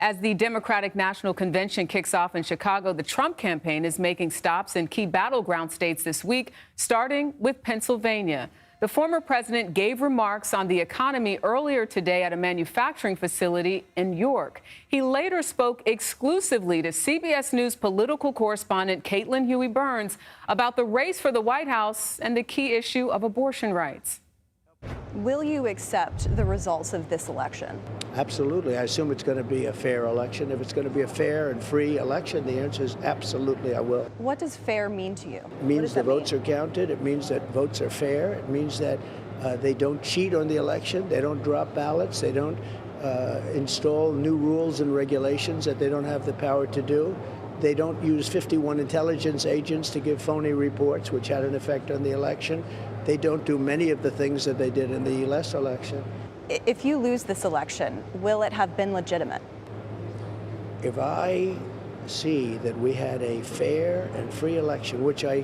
As the Democratic National Convention kicks off in Chicago, the Trump campaign is making stops in key battleground states this week, starting with Pennsylvania. The former president gave remarks on the economy earlier today at a manufacturing facility in York. He later spoke exclusively to CBS News political correspondent Caitlin Huey-Burns about the race for the White House and the key issue of abortion rights. Will you accept the results of this election? Absolutely. I assume it's going to be a fair election. If it's going to be a fair and free election, the answer is absolutely I will. What does fair mean to you? It means the votes are counted. It means that votes are fair. It means that they don't cheat on the election. They don't drop ballots. They don't install new rules and regulations that they don't have the power to do. They don't use 51 intelligence agents to give phony reports, which had an effect on the election. They don't do many of the things that they did in the last election. If you lose this election, will it have been legitimate? If I see that we had a fair and free election, which I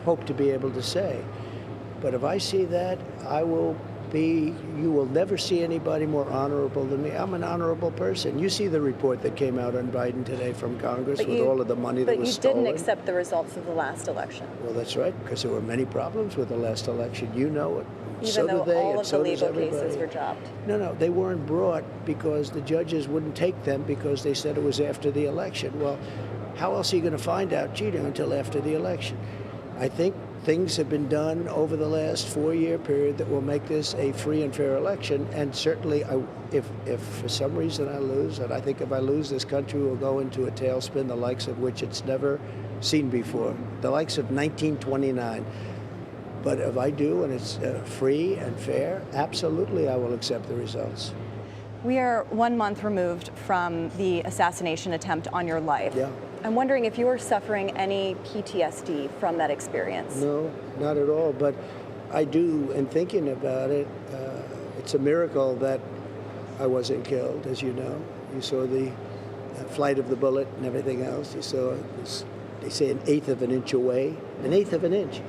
hope to be able to say, but if I see that, you will never see anybody more honorable than me. I'm an honorable person. You see the report that came out on Biden today from Congress with all of the money that was stolen. But you didn't accept the results of the last election. Well, that's right, because there were many problems with the last election. You know it. Even though all of the legal cases were dropped. No, they weren't brought because the judges wouldn't take them because they said it was after the election. Well, how else are you going to find out cheating until after the election? I think things have been done over the last 4-year period that will make this a free and fair election. And certainly, if for some reason I lose, and I think if I lose, this country will go into a tailspin, the likes of which it's never seen before, the likes of 1929. But if I do, and it's free and fair, absolutely I will accept the results. We are 1 month removed from the assassination attempt on your life. Yeah. I'm wondering if you are suffering any PTSD from that experience. No, not at all. But I do, in thinking about it, it's a miracle that I wasn't killed, as you know. You saw the flight of the bullet and everything else. You saw, they say, an eighth of an inch away, an eighth of an inch.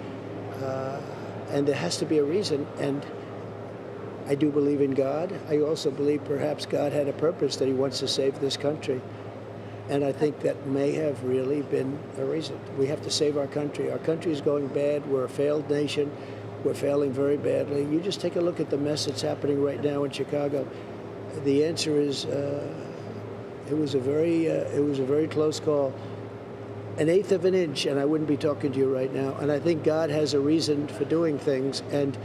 And there has to be a reason. And I do believe in God. I also believe perhaps God had a purpose that he wants to save this country. And I think that may have really been a reason. We have to save our country. Our country is going bad. We're a failed nation. We're failing very badly. You just take a look at the mess that's happening right now in Chicago. The answer is it was a very close call. An eighth of an inch, and I wouldn't be talking to you right now. And I think God has a reason for doing things, and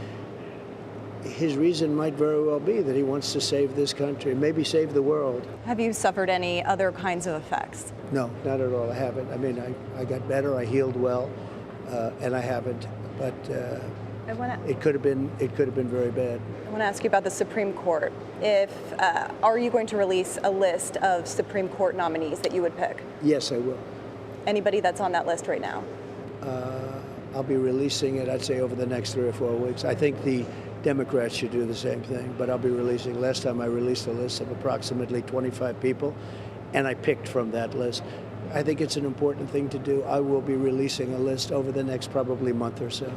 his reason might very well be that he wants to save this country, maybe save the world. Have you suffered any other kinds of effects? No, not at all. I haven't. I mean, I got better. I healed well, and I haven't. But it could have been very bad. I want to ask you about the Supreme Court. Are you going to release a list of Supreme Court nominees that you would pick? Yes, I will. Anybody that's on that list right now? I'll be releasing it, I'd say, over the next 3 or 4 weeks. I think the Democrats should do the same thing, but I'll be releasing. Last time I released a list of approximately 25 people, and I picked from that list. I think it's an important thing to do. I will be releasing a list over the next probably month or so.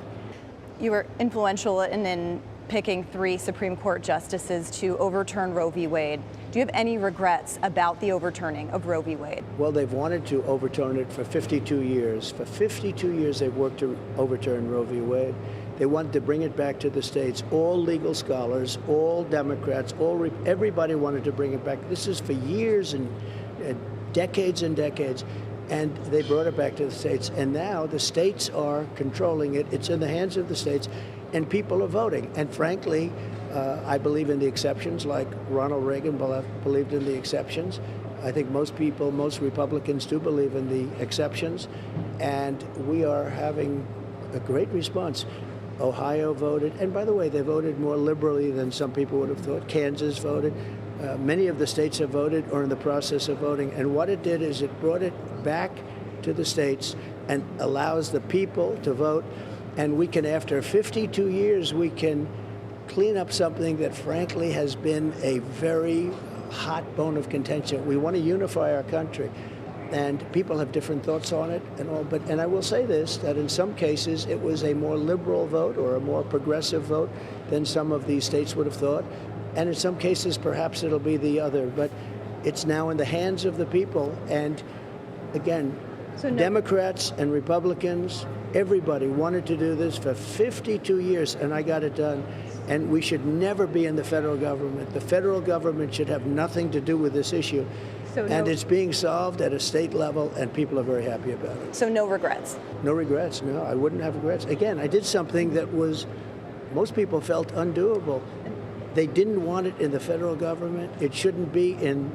You were influential in picking 3 Supreme Court justices to overturn Roe v. Wade. Do you have any regrets about the overturning of Roe v. Wade? Well, they've wanted to overturn it for 52 years. For 52 years, they've worked to overturn Roe v. Wade. They wanted to bring it back to the states. All legal scholars, all Democrats, everybody wanted to bring it back. This is for years and decades and decades. And they brought it back to the states. And now the states are controlling it. It's in the hands of the states. And people are voting. And frankly, I believe in the exceptions, like Ronald Reagan believed in the exceptions. I think most people, most Republicans do believe in the exceptions. And we are having a great response. Ohio voted. And by the way, they voted more liberally than some people would have thought. Kansas voted. Many of the states have voted or in the process of voting. And what it did is it brought it back to the states and allows the people to vote. And we can, after 52 years, we can clean up something that frankly has been a very hot bone of contention. We want to unify our country. And people have different thoughts on it and all. And I will say this, that in some cases it was a more liberal vote or a more progressive vote than some of these states would have thought. And in some cases, perhaps it'll be the other. But It's now in the hands of the people. And again, Democrats and Republicans, everybody wanted to do this for 52 years, and I got it done. And we should never be in the federal government. The federal government should have nothing to do with this issue. And it's being solved at a state level, and people are very happy about it. So no regrets? No regrets, no. I wouldn't have regrets. Again, I did something that most people felt undoable. They didn't want it in the federal government. It shouldn't be in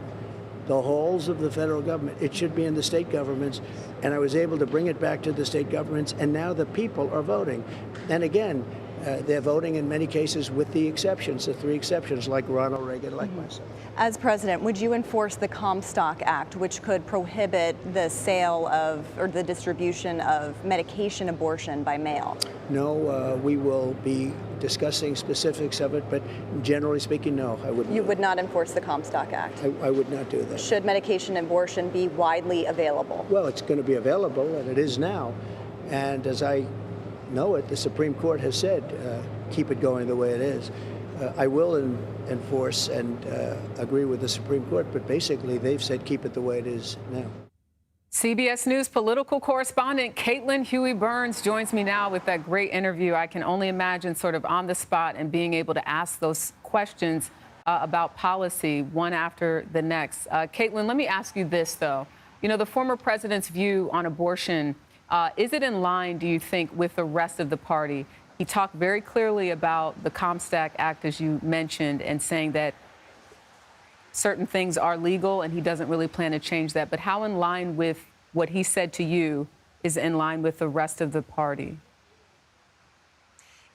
the halls of the federal government. It should be in the state governments. And I was able to bring it back to the state governments, and now the people are voting. And again, they're voting in many cases with the exceptions, the 3 exceptions, like Ronald Reagan, like myself. As president, would you enforce the Comstock Act, which could prohibit the sale of or the distribution of medication abortion by mail? No, we will be discussing specifics of it, but generally speaking, no, I wouldn't. You would not enforce the Comstock Act? I would not do that. Should medication abortion be widely available? Well, it's going to be available, and it is now. And as I know it, the Supreme Court has said, keep it going the way it is. I will enforce and agree with the Supreme Court, but basically they've said keep it the way it is now. CBS News political correspondent Caitlin Huey-Burns joins me now with that great interview. I can only imagine sort of on the spot and being able to ask those questions about policy one after the next. Caitlin, let me ask you this, though. You know, the former president's view on abortion, is it in line, do you think, with the rest of the party? He talked very clearly about the Comstock Act, as you mentioned, and saying that certain things are legal and he doesn't really plan to change that. But how in line with what he said to you is in line with the rest of the party?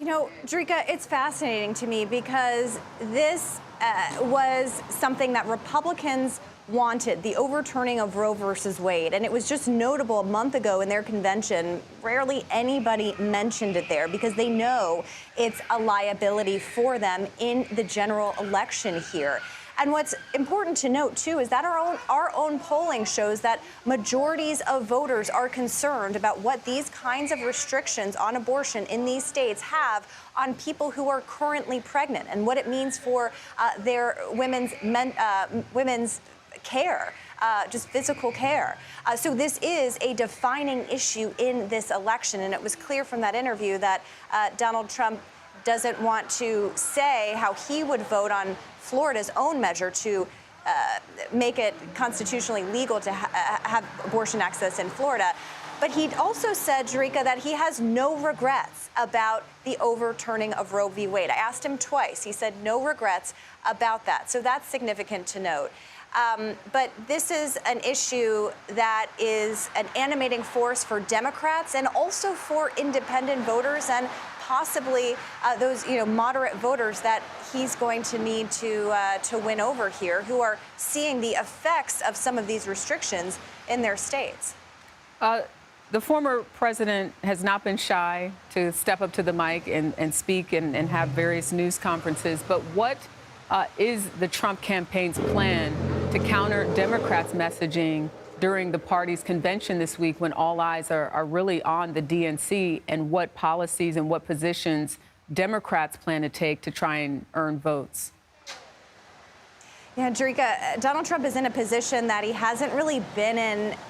You know, Drika, it's fascinating to me because this was something that Republicans wanted, the overturning of Roe versus Wade. And it was just notable a month ago in their convention, rarely anybody mentioned it there because they know it's a liability for them in the general election here. And what's important to note, too, is that our own polling shows that majorities of voters are concerned about what these kinds of restrictions on abortion in these states have on people who are currently pregnant and what it means for their women's care, just physical care. So this is a defining issue in this election. And it was clear from that interview that Donald Trump doesn't want to say how he would vote on Florida's own measure to make it constitutionally legal to have abortion access in Florida. But he also said, Jerika, that he has no regrets about the overturning of Roe v. Wade. I asked him twice. He said no regrets about that. So that's significant to note. But this is an issue that is an animating force for Democrats and also for independent voters and possibly those, moderate voters that he's going to need to win over here, who are seeing the effects of some of these restrictions in their states. The former president has not been shy to step up to the mic and speak and have various news conferences. But what is the Trump campaign's plan to counter Democrats' messaging during the party's convention this week when all eyes are really on the DNC and what policies and what positions Democrats plan to take to try and earn votes? Yeah, Jerika, Donald Trump is in a position that he hasn't really been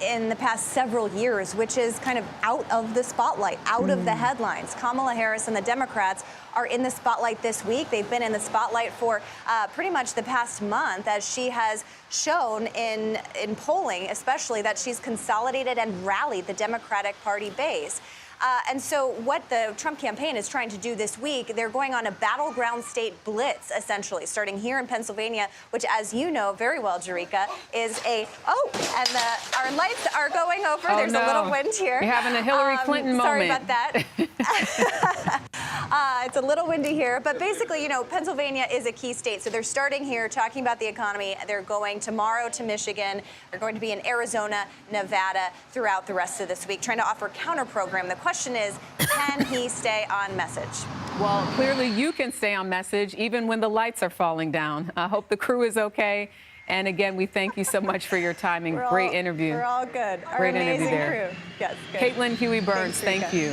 in the past several years, which is kind of out of the spotlight, out of the headlines. Kamala Harris and the Democrats are in the spotlight this week. They've been in the spotlight for pretty much the past month, as she has shown in polling, especially, that she's consolidated and rallied the Democratic Party base. And so what the Trump campaign is trying to do this week, they're going on a battleground state blitz, essentially, starting here in Pennsylvania, which, as you know very well, Jerika, is our lights are going over. Oh, There's a little wind here. You're having a Hillary Clinton moment. Sorry about that. It's a little windy here, but basically, Pennsylvania is a key state. So they're starting here, talking about the economy. They're going tomorrow to Michigan. They're going to be in Arizona, Nevada throughout the rest of this week, trying to offer a counter program. The question is, can he stay on message? Well, clearly you can stay on message even when the lights are falling down. I hope the crew is okay. And again, we thank you so much for your time and great interview. We're all good. Great interview there. Crew. Yes, good. Caitlin Huey-Burns, thank you.